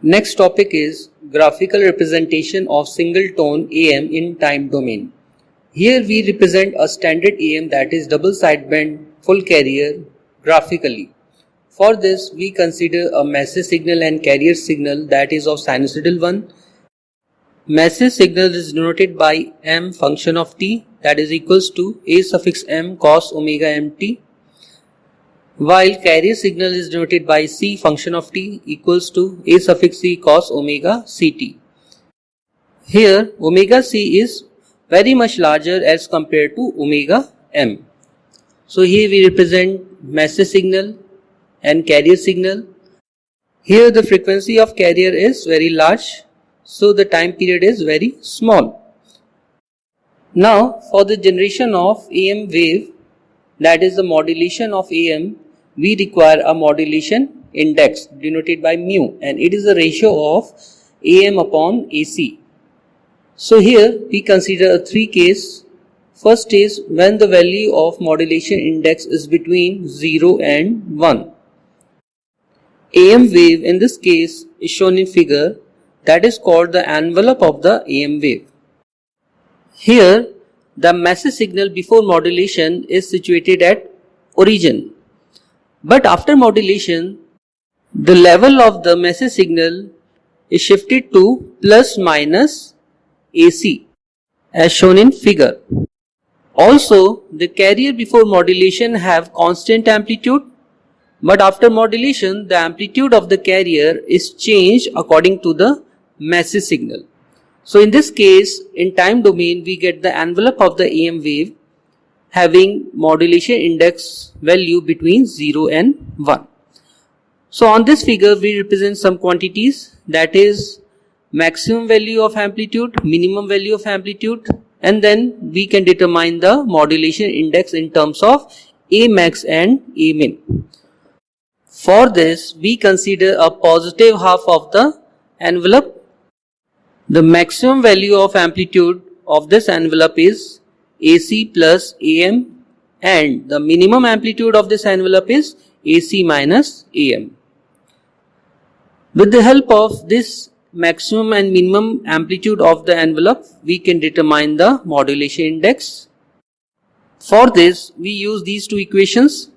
Next topic is graphical representation of single tone AM in time domain. Here we represent a standard AM, that is double sideband full carrier, graphically. For this we consider a message signal and carrier signal, that is of sinusoidal one. Message signal is denoted by m function of t, that is equals to a suffix m cos omega mt, while carrier signal is denoted by c function of t equals to a suffix c cos omega ct. Here omega c is very much larger as compared to omega m. So here we represent message signal and carrier signal. Here the frequency of carrier is very large, so the time period is very small. Now for the generation of AM wave, that is the modulation of AM, we require a modulation index denoted by mu, and it is the ratio of AM upon AC. So here we consider a three case. First is when the value of modulation index is between 0 and 1. AM wave in this case is shown in figure, that is called the envelope of the AM wave. Here the message signal before modulation is situated at origin, but after modulation the level of the message signal is shifted to plus minus AC as shown in figure. Also the carrier before modulation have constant amplitude, but after modulation the amplitude of the carrier is changed according to the message signal. So in this case, in time domain we get the envelope of the AM wave having modulation index value between 0 and 1. So on this figure we represent some quantities, that is maximum value of amplitude, minimum value of amplitude, and then we can determine the modulation index in terms of A max and A min. For this we consider a positive half of the envelope. The maximum value of amplitude of this envelope is AC plus AM, and the minimum amplitude of this envelope is AC minus AM. With the help of this maximum and minimum amplitude of the envelope, we can determine the modulation index. For this we use these two equations.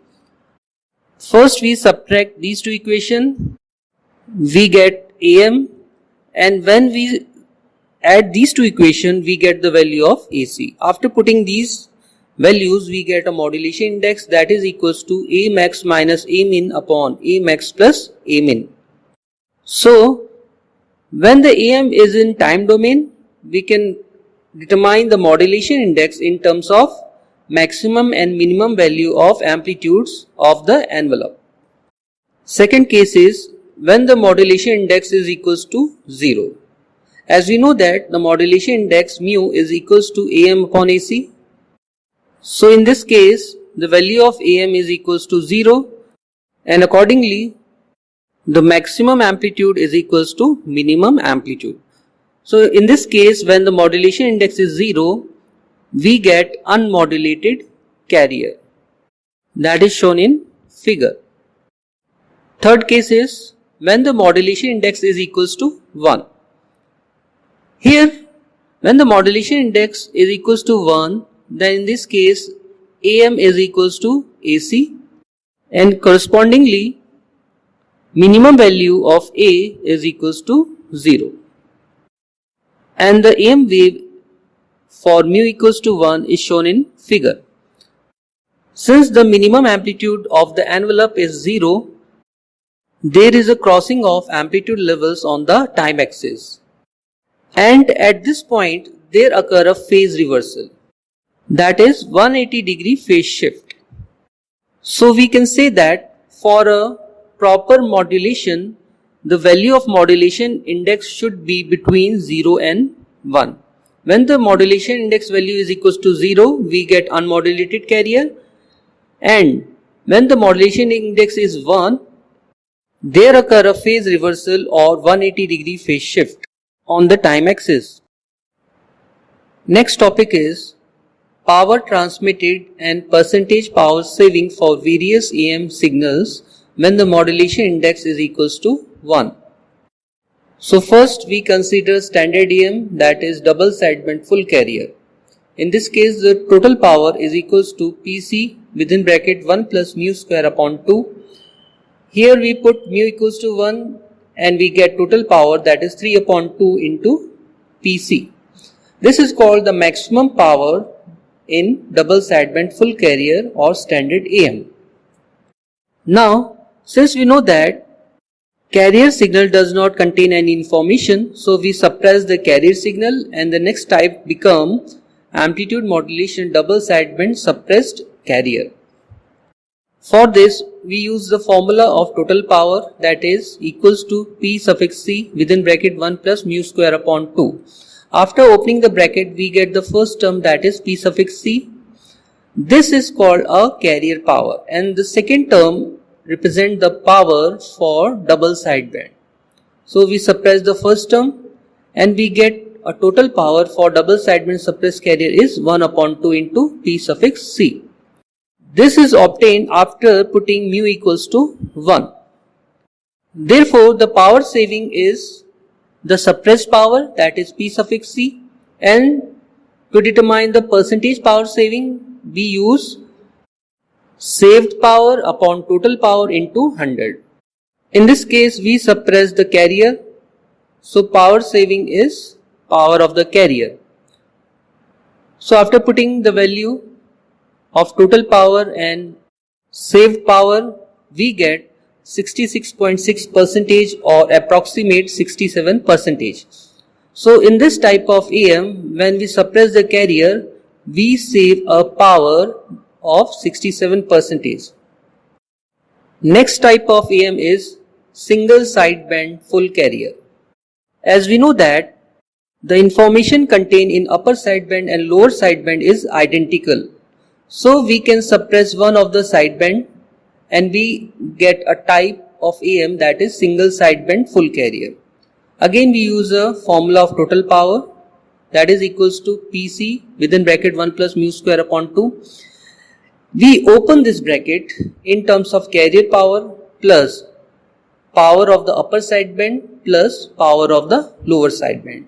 First we subtract these two equations, we get AM, and when we add these two equations we get the value of AC. After putting these values we get a modulation index, that is equals to A max minus A min upon A max plus A min. So when the AM is in time domain, we can determine the modulation index in terms of maximum and minimum value of amplitudes of the envelope. Second case is when the modulation index is equals to 0. As we know that the modulation index mu is equals to AM upon AC. So in this case the value of AM is equals to 0, and accordingly the maximum amplitude is equals to minimum amplitude. So in this case when the modulation index is 0, we get unmodulated carrier, that is shown in figure. Third case is when the modulation index is equals to 1. Here when the modulation index is equals to 1, then in this case AM is equals to AC, and correspondingly minimum value of A is equals to 0, and the AM wave for mu equals to 1 is shown in figure. Since the minimum amplitude of the envelope is 0, there is a crossing of amplitude levels on the time axis, and at this point there occur a phase reversal, that is 180 degree phase shift. So we can say that for a proper modulation the value of modulation index should be between 0 and 1. When the modulation index value is equals to 0, we get unmodulated carrier, and when the modulation index is 1, there occur a phase reversal or 180 degree phase shift on the time axis. Next topic is power transmitted and percentage power saving for various AM signals when the modulation index is equals to 1. So first we consider standard AM, that is double sideband full carrier. In this case the total power is equals to PC within bracket 1 plus mu square upon 2. Here we put mu equals to 1 and we get total power, that is 3 upon 2 into PC. This is called the maximum power in double sideband full carrier or standard AM. Now, since we know that carrier signal does not contain any information, so we suppress the carrier signal and the next type becomes amplitude modulation double sideband suppressed carrier. For this, we use the formula of total power, that is equals to P suffix C within bracket 1 plus mu square upon 2. After opening the bracket, we get the first term, that is P suffix C. This is called a carrier power, and the second term represent the power for double sideband. So we suppress the first term and we get a total power for double sideband suppressed carrier is 1 upon 2 into P suffix C. This is obtained after putting mu equals to 1. Therefore, the power saving is the suppressed power, that is P suffix C, and to determine the percentage power saving, we use saved power upon total power into 100. In this case, we suppress the carrier, so power saving is power of the carrier. So after putting the value of total power and saved power, we get 66.6% or approximate 67%. So in this type of AM, when we suppress the carrier, we save a power of 67%. Next type of AM is single sideband full carrier. As we know that the information contained in upper sideband and lower sideband is identical. So we can suppress one of the sideband and we get a type of AM, that is single sideband full carrier. Again we use a formula of total power, that is equals to PC within bracket 1 plus mu square upon 2. We open this bracket in terms of carrier power plus power of the upper sideband plus power of the lower sideband.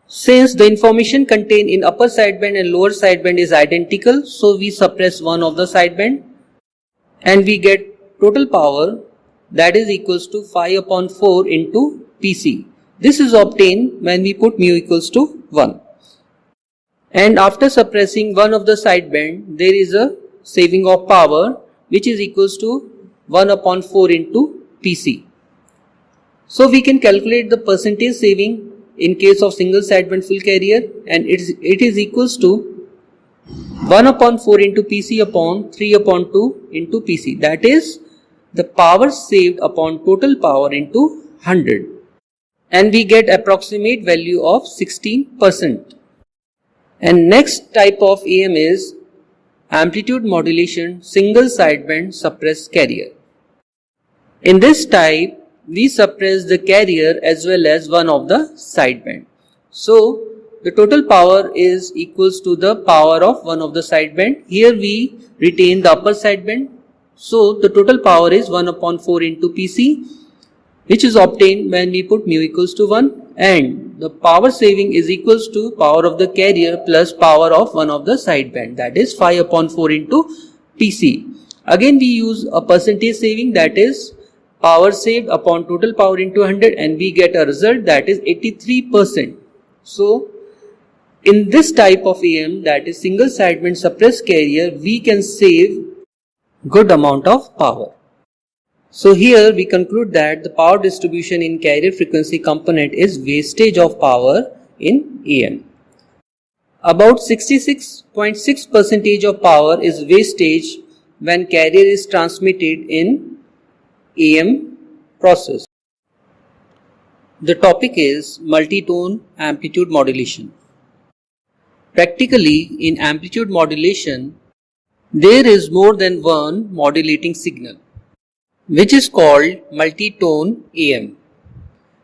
Since the information contained in upper sideband and lower sideband is identical, so we suppress one of the sideband and we get total power, that is equals to 5 upon 4 into PC. This is obtained when we put mu equals to 1. And after suppressing one of the sideband, there is a saving of power which is equals to 1 upon 4 into PC. So we can calculate the percentage saving in case of single sideband full carrier, and it is equals to 1 upon 4 into PC upon 3 upon 2 into PC. That is the power saved upon total power into 100. And we get approximate value of 16%. And next type of AM is amplitude modulation single sideband suppressed carrier. In this type, we suppress the carrier as well as one of the sideband. So the total power is equals to the power of one of the sideband. Here we retain the upper sideband. So the total power is 1 upon 4 into PC, which is obtained when we put mu equals to 1, and the power saving is equals to power of the carrier plus power of one of the sideband, that is 5 upon 4 into PC. Again we use a percentage saving, that is power saved upon total power into 100, and we get a result, that is 83%. So in this type of AM, that is single sideband suppressed carrier, we can save good amount of power. So here we conclude that the power distribution in carrier frequency component is wastage of power in AM. About 66.6% of power is wastage when carrier is transmitted in AM process. The topic is multi-tone amplitude modulation. Practically, in amplitude modulation, there is more than one modulating signal, which is called multi-tone AM.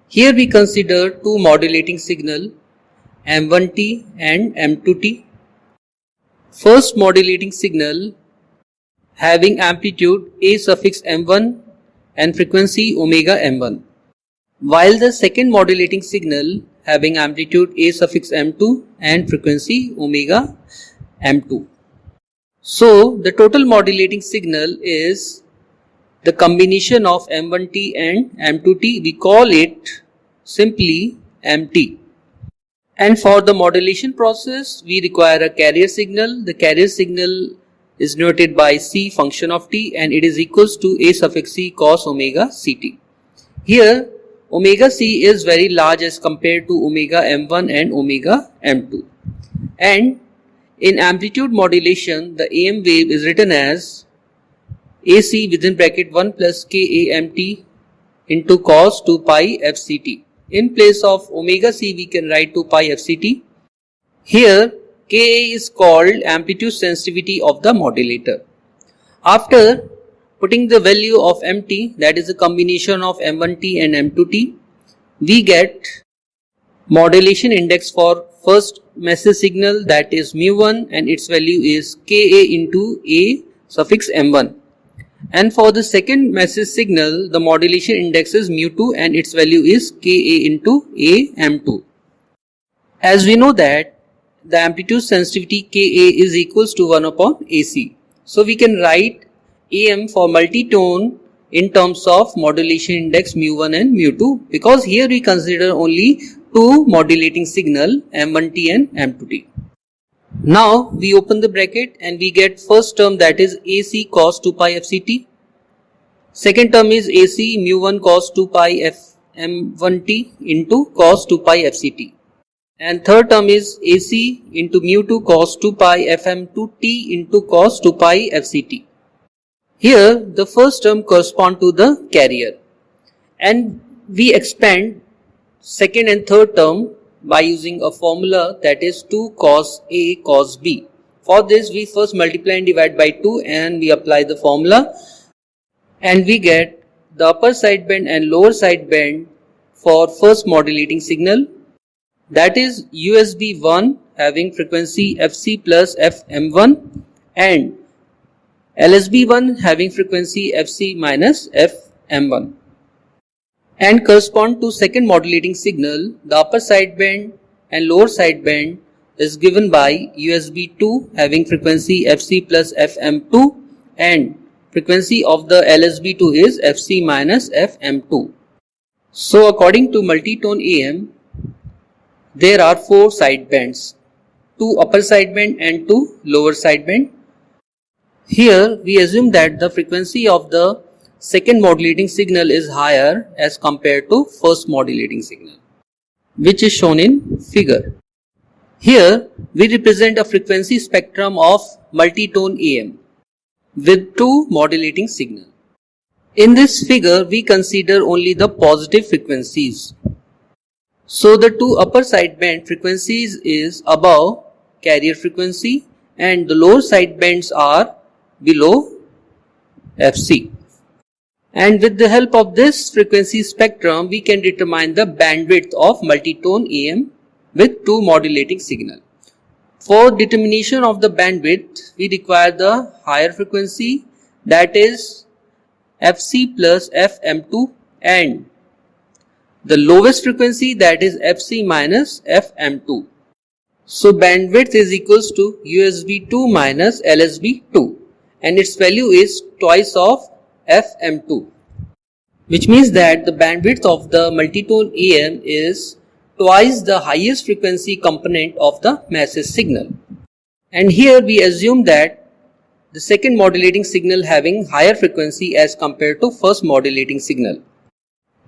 Here we consider two modulating signal, M1T and M2T. First modulating signal having amplitude A suffix M1 and frequency omega M1. while the second modulating signal having amplitude a suffix m2 and frequency omega m2. So the total modulating signal is the combination of m1t and m2t. We call it simply mt. And for the modulation process, we require a carrier signal. The carrier signal is noted by c function of t, and it is equals to a suffix c cos omega ct. Here omega c is very large as compared to omega m1 and omega m2. And in amplitude modulation, the AM wave is written as AC within bracket 1 plus KAMT into cos 2 pi FCT. In place of omega c, we can write 2 pi FCT. Here, Ka is called amplitude sensitivity of the modulator. After putting the value of Mt, that is a combination of M1t and M2t, we get modulation index for first message signal, that is mu1, and its value is Ka into A suffix m1. And for the second message signal, the modulation index is mu2 and its value is Ka into A m2. As we know that the amplitude sensitivity Ka is equals to 1 upon Ac. So we can write Am for multitone in terms of modulation index mu1 and mu2, because here we consider only two modulating signal m1t and m2t. Now we open the bracket and we get first term, that is AC cos 2 pi FCT. Second term is AC mu1 cos 2 pi m1t into cos 2 pi FCT. And third term is AC into mu2 cos 2 pi fm2t into cos 2 pi FCT. Here the first term correspond to the carrier, and we expand second and third term by using a formula, that is 2 cos A cos B. For this we first multiply and divide by 2 and we apply the formula, and we get the upper sideband and lower sideband for first modulating signal, that is USB 1 having frequency Fc plus Fm1 and LSB 1 having frequency Fc minus Fm1. And correspond to second modulating signal, the upper sideband and lower sideband is given by USB 2 having frequency Fc plus Fm2 and frequency of the LSB2 is Fc minus Fm2. So according to multitone AM, there are 4 sidebands, 2 upper sideband and 2 lower sideband. Here we assume that the frequency of the second modulating signal is higher as compared to first modulating signal, which is shown in figure. Here we represent a frequency spectrum of multitone AM with 2 modulating signal. In this figure we consider only the positive frequencies. So the 2 upper sideband frequencies is above carrier frequency and the lower sidebands are below Fc. And with the help of this frequency spectrum, we can determine the bandwidth of multitone AM with 2 modulating signal. For determination of the bandwidth, we require the higher frequency, that is Fc plus Fm2, and the lowest frequency, that is Fc minus Fm2. So bandwidth is equals to USB2 minus LSB2 and its value is twice of Fm2, which means that the bandwidth of the multitone AM is twice the highest frequency component of the message signal. And here we assume that the second modulating signal having higher frequency as compared to first modulating signal.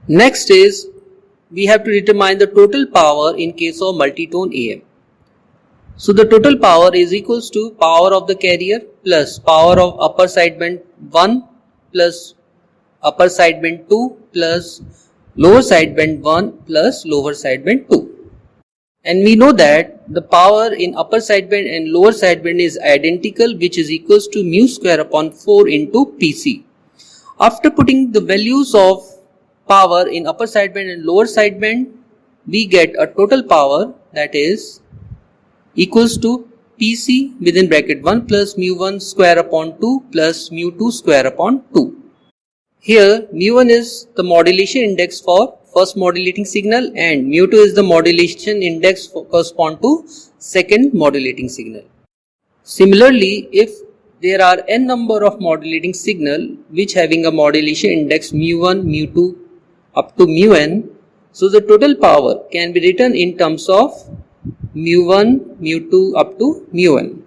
Next is we have to determine the total power in case of multitone AM. So the total power is equals to power of the carrier plus power of upper sideband 1 plus upper sideband 2 plus lower sideband 1 plus lower sideband 2. And we know that the power in upper sideband and lower sideband is identical, which is equals to mu square upon 4 into Pc. After putting the values of power in upper sideband and lower sideband, we get a total power, that is equals to Pc within bracket 1 plus mu1 square upon 2 plus mu2 square upon 2. Here mu1 is the modulation index for first modulating signal and mu2 is the modulation index correspond to second modulating signal. Similarly, if there are n number of modulating signal which having a modulation index mu1, mu2 up to mu_n, so the total power can be written in terms of mu1, mu2 up to mu_n.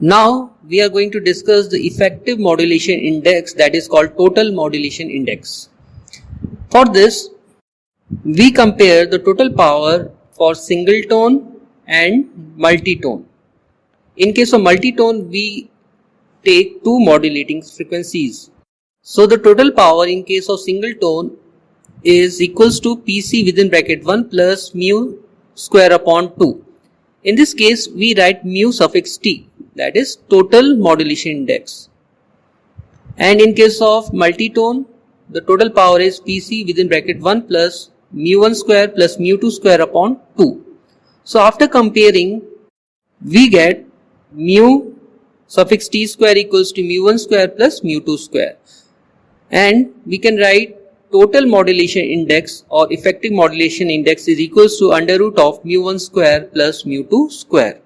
Now we are going to discuss the effective modulation index, that is called total modulation index. For this, we compare the total power for single tone and multi-tone. In case of multi-tone, we take two modulating frequencies. So the total power in case of single tone is equals to PC within bracket 1 plus mu square upon 2. In this case, we write mu suffix t, that is total modulation index. And in case of multi-tone, the total power is PC within bracket 1 plus mu1 square plus mu2 square upon 2. So after comparing, we get mu suffix t square equals to mu1 square plus mu2 square. And we can write total modulation index or effective modulation index is equals to under root of mu1 square plus mu2 square.